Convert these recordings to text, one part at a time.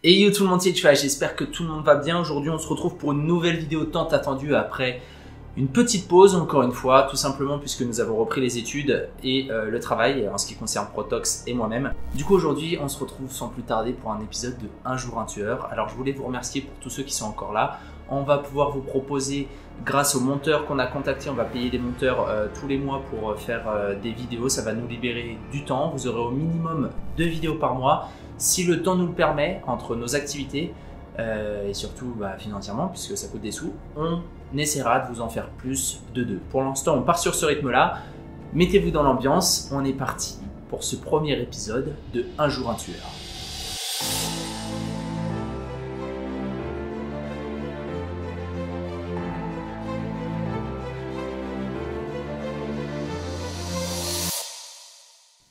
Et yo tout le monde, c'est Chua, j'espère que tout le monde va bien. Aujourd'hui on se retrouve pour une nouvelle vidéo tant attendue après une petite pause encore une fois, tout simplement puisque nous avons repris les études et le travail en ce qui concerne Protox et moi-même. Du coup aujourd'hui on se retrouve sans plus tarder pour un épisode de Un jour un tueur. Alors je voulais vous remercier pour tous ceux qui sont encore là. On va pouvoir vous proposer, grâce aux monteurs qu'on a contactés, on va payer des monteurs tous les mois pour faire des vidéos. Ça va nous libérer du temps, vous aurez au minimum 2 vidéos par mois. Si le temps nous le permet, entre nos activités et surtout financièrement, puisque ça coûte des sous, on essaiera de vous en faire plus de 2. Pour l'instant, on part sur ce rythme-là. Mettez-vous dans l'ambiance, on est parti pour ce premier épisode de Un jour un tueur.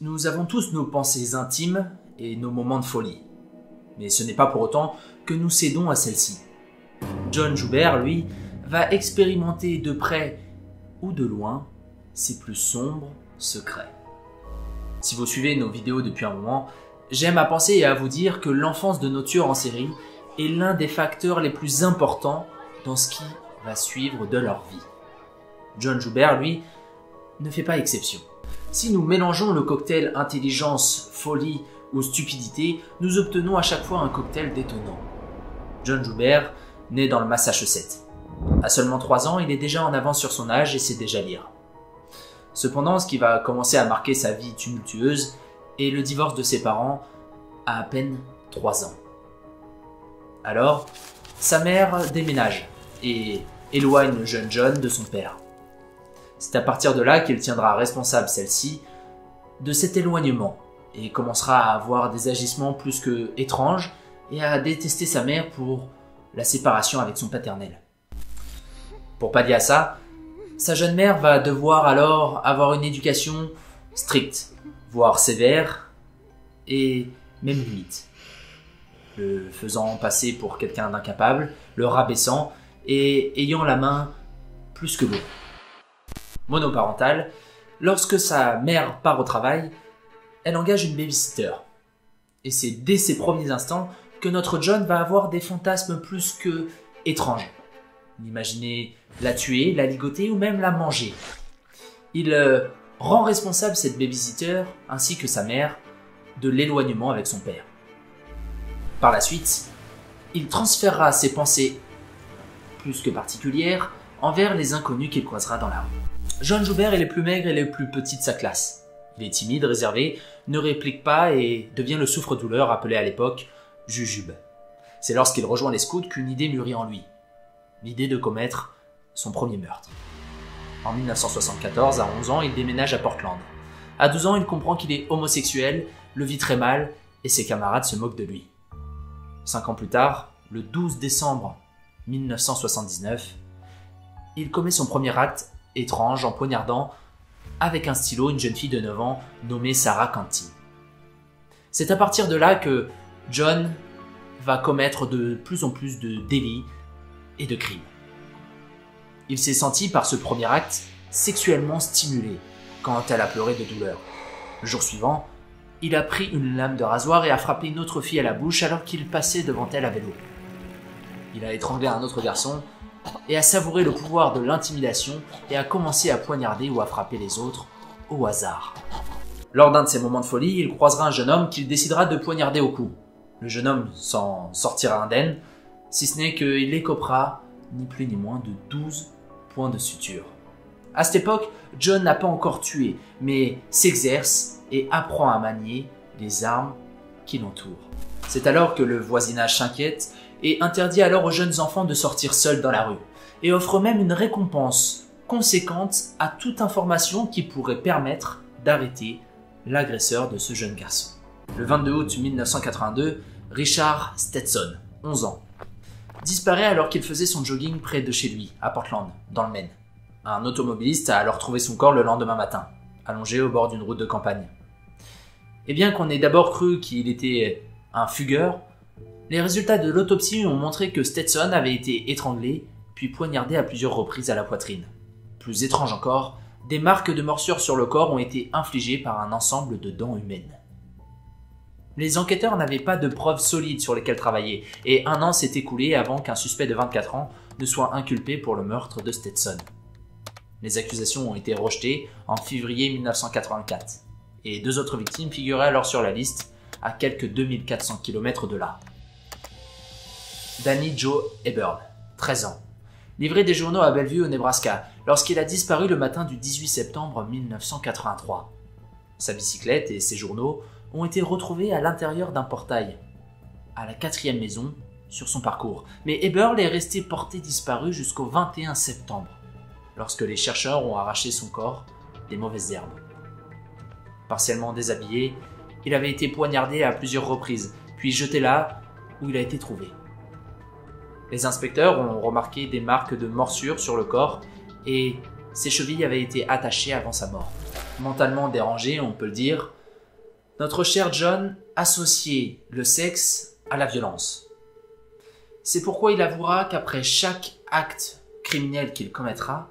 Nous avons tous nos pensées intimes et nos moments de folie. Mais ce n'est pas pour autant que nous cédons à celles-ci. John Joubert, lui, va expérimenter de près ou de loin ses plus sombres secrets. Si vous suivez nos vidéos depuis un moment, j'aime à penser et à vous dire que l'enfance de nos tueurs en série est l'un des facteurs les plus importants dans ce qui va suivre de leur vie. John Joubert, lui, ne fait pas exception. Si nous mélangeons le cocktail intelligence, folie ou stupidité, nous obtenons à chaque fois un cocktail détonnant. John Joubert naît dans le Massachusetts. À seulement 3 ans, il est déjà en avance sur son âge et sait déjà lire. Cependant, ce qui va commencer à marquer sa vie tumultueuse est le divorce de ses parents à peine 3 ans. Alors, sa mère déménage et éloigne le jeune John de son père. C'est à partir de là qu'il tiendra responsable celle-ci de cet éloignement et commencera à avoir des agissements plus que étranges et à détester sa mère pour la séparation avec son paternel. Pour pallier à ça, sa jeune mère va devoir alors avoir une éducation stricte, voire sévère et même limite, le faisant passer pour quelqu'un d'incapable, le rabaissant et ayant la main plus que l'eau. Monoparentale, lorsque sa mère part au travail, elle engage une babysitter. Et c'est dès ses premiers instants que notre John va avoir des fantasmes plus que étranges. Imaginer la tuer, la ligoter ou même la manger. Il rend responsable cette babysitter ainsi que sa mère de l'éloignement avec son père. Par la suite, il transférera ses pensées plus que particulières envers les inconnus qu'il croisera dans la rue. John Joubert est le plus maigre et le plus petit de sa classe. Il est timide, réservé, ne réplique pas et devient le souffre-douleur appelé à l'époque Jujube. C'est lorsqu'il rejoint les scouts qu'une idée mûrit en lui. L'idée de commettre son premier meurtre. En 1974, à 11 ans, il déménage à Portland. À 12 ans, il comprend qu'il est homosexuel, le vit très mal et ses camarades se moquent de lui. 5 ans plus tard, le 12 décembre 1979, il commet son premier acte étrange en poignardant avec un stylo une jeune fille de 9 ans nommée Sarah Canty. C'est à partir de là que John va commettre de plus en plus de délits et de crimes. Il s'est senti par ce premier acte sexuellement stimulé quand elle a pleuré de douleur. Le jour suivant, il a pris une lame de rasoir et a frappé une autre fille à la bouche alors qu'il passait devant elle à vélo. Il a étranglé un autre garçon et a savouré le pouvoir de l'intimidation et a commencé à poignarder ou à frapper les autres au hasard. Lors d'un de ces moments de folie, il croisera un jeune homme qu'il décidera de poignarder au cou. Le jeune homme s'en sortira indemne, si ce n'est qu'il écopera ni plus ni moins de 12 points de suture. À cette époque, John n'a pas encore tué, mais s'exerce et apprend à manier les armes qui l'entourent. C'est alors que le voisinage s'inquiète et interdit alors aux jeunes enfants de sortir seuls dans la rue, et offre même une récompense conséquente à toute information qui pourrait permettre d'arrêter l'agresseur de ce jeune garçon. Le 22 août 1982, Richard Stetson, 11 ans, disparaît alors qu'il faisait son jogging près de chez lui, à Portland, dans le Maine. Un automobiliste a alors trouvé son corps le lendemain matin, allongé au bord d'une route de campagne. Et bien qu'on ait d'abord cru qu'il était un fugueur, les résultats de l'autopsie ont montré que Stetson avait été étranglé, puis poignardé à plusieurs reprises à la poitrine. Plus étrange encore, des marques de morsures sur le corps ont été infligées par un ensemble de dents humaines. Les enquêteurs n'avaient pas de preuves solides sur lesquelles travailler et un an s'est écoulé avant qu'un suspect de 24 ans ne soit inculpé pour le meurtre de Stetson. Les accusations ont été rejetées en février 1984 et 2 autres victimes figuraient alors sur la liste à quelques 2400 km de là. Danny Joe Eburn, 13 ans, livrait des journaux à Bellevue au Nebraska lorsqu'il a disparu le matin du 18 septembre 1983. Sa bicyclette et ses journaux ont été retrouvés à l'intérieur d'un portail, à la 4e maison sur son parcours. Mais Eburn est resté porté disparu jusqu'au 21 septembre, lorsque les chercheurs ont arraché son corps des mauvaises herbes. Partiellement déshabillé, il avait été poignardé à plusieurs reprises, puis jeté là où il a été trouvé. Les inspecteurs ont remarqué des marques de morsure sur le corps et ses chevilles avaient été attachées avant sa mort. Mentalement dérangé, on peut le dire, notre cher John associait le sexe à la violence. C'est pourquoi il avouera qu'après chaque acte criminel qu'il commettra,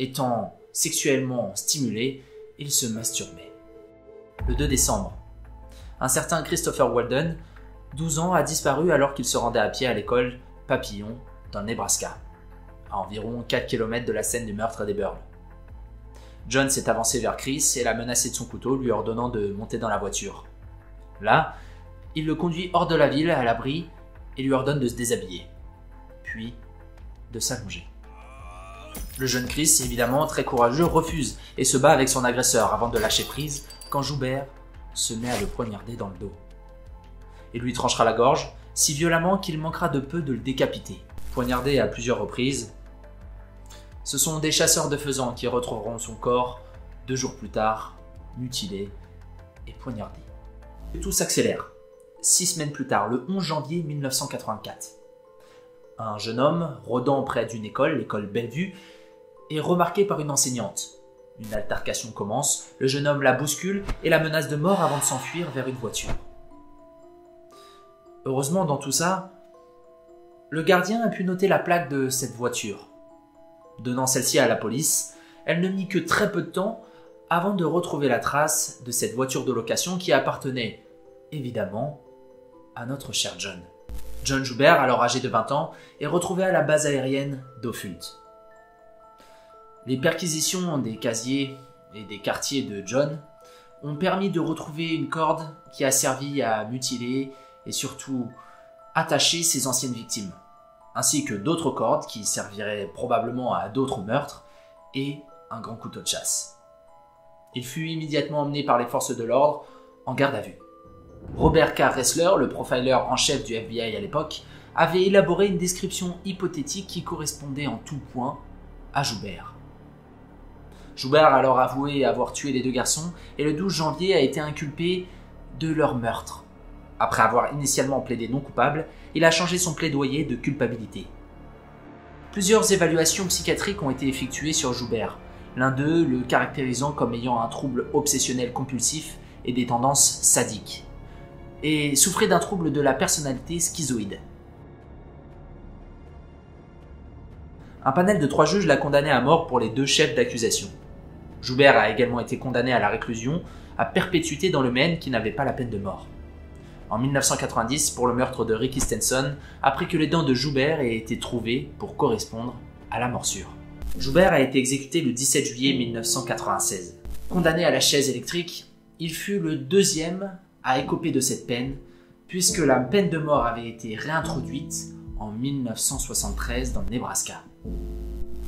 étant sexuellement stimulé, il se masturbait. Le 2 décembre, un certain Christopher Walden, 12 ans, a disparu alors qu'il se rendait à pied à l'école Papillon dans le Nebraska, à environ 4 km de la scène du meurtre d'Eburn. John s'est avancé vers Chris et l'a menacé de son couteau, lui ordonnant de monter dans la voiture. Là, il le conduit hors de la ville, à l'abri, et lui ordonne de se déshabiller, puis de s'allonger. Le jeune Chris, évidemment très courageux, refuse et se bat avec son agresseur avant de lâcher prise quand Joubert se met à le poignarder dans le dos. Il lui tranchera la gorge si violemment qu'il manquera de peu de le décapiter. Poignardé à plusieurs reprises, ce sont des chasseurs de faisans qui retrouveront son corps 2 jours plus tard, mutilé et poignardé. Tout s'accélère. 6 semaines plus tard, le 11 janvier 1984. Un jeune homme, rôdant près d'une école, l'école Bellevue, est remarqué par une enseignante. Une altercation commence, le jeune homme la bouscule et la menace de mort avant de s'enfuir vers une voiture. Heureusement, dans tout ça, le gardien a pu noter la plaque de cette voiture. Donnant celle-ci à la police, elle ne mit que très peu de temps avant de retrouver la trace de cette voiture de location qui appartenait, évidemment, à notre cher John. John Joubert, alors âgé de 20 ans, est retrouvé à la base aérienne d'Ophult. Les perquisitions des casiers et des quartiers de John ont permis de retrouver une corde qui a servi à mutiler et surtout attacher ses anciennes victimes, ainsi que d'autres cordes qui serviraient probablement à d'autres meurtres et un grand couteau de chasse. Il fut immédiatement emmené par les forces de l'ordre en garde à vue. Robert K. Ressler, le profiler en chef du FBI à l'époque, avait élaboré une description hypothétique qui correspondait en tout point à Joubert. Joubert a alors avoué avoir tué les 2 garçons et le 12 janvier a été inculpé de leur meurtre. Après avoir initialement plaidé non coupable, il a changé son plaidoyer de culpabilité. Plusieurs évaluations psychiatriques ont été effectuées sur Joubert, l'un d'eux le caractérisant comme ayant un trouble obsessionnel compulsif et des tendances sadiques, et souffrait d'un trouble de la personnalité schizoïde. Un panel de 3 juges l'a condamné à mort pour les 2 chefs d'accusation. Joubert a également été condamné à la réclusion à perpétuité dans le Maine qui n'avait pas la peine de mort. En 1990 pour le meurtre de Ricky Stenson, après que les dents de Joubert aient été trouvées pour correspondre à la morsure. Joubert a été exécuté le 17 juillet 1996. Condamné à la chaise électrique, il fut le 2e à écoper de cette peine, puisque la peine de mort avait été réintroduite en 1973 dans le Nebraska.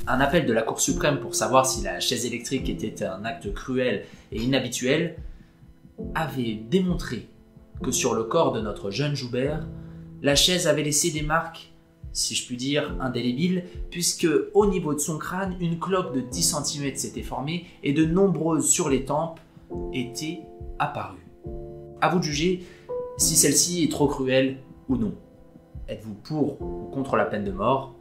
Un appel de la Cour suprême pour savoir si la chaise électrique était un acte cruel et inhabituel avait démontré que sur le corps de notre jeune Joubert, la chaise avait laissé des marques, si je puis dire, indélébiles, puisque au niveau de son crâne, une cloque de 10 cm s'était formée et de nombreuses sur les tempes étaient apparues. À vous de juger si celle-ci est trop cruelle ou non. Êtes-vous pour ou contre la peine de mort?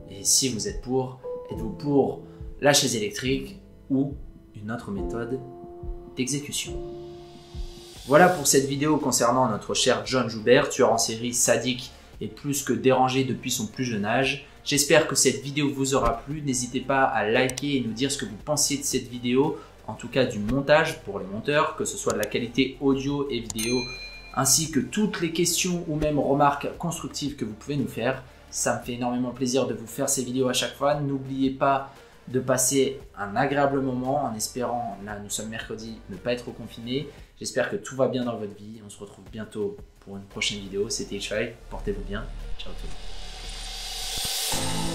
Et si vous êtes pour, êtes-vous pour la chaise électrique ou une autre méthode d'exécution? Voilà pour cette vidéo concernant notre cher John Joubert, tueur en série sadique et plus que dérangé depuis son plus jeune âge. J'espère que cette vidéo vous aura plu. N'hésitez pas à liker et nous dire ce que vous pensez de cette vidéo, en tout cas du montage pour les monteurs, que ce soit de la qualité audio et vidéo ainsi que toutes les questions ou même remarques constructives que vous pouvez nous faire. Ça me fait énormément plaisir de vous faire ces vidéos à chaque fois. N'oubliez pas de passer un agréable moment en espérant, là nous sommes mercredi, ne pas être confiné. J'espère que tout va bien dans votre vie. On se retrouve bientôt pour une prochaine vidéo. C'était Ishai, portez-vous bien. Ciao tout le monde.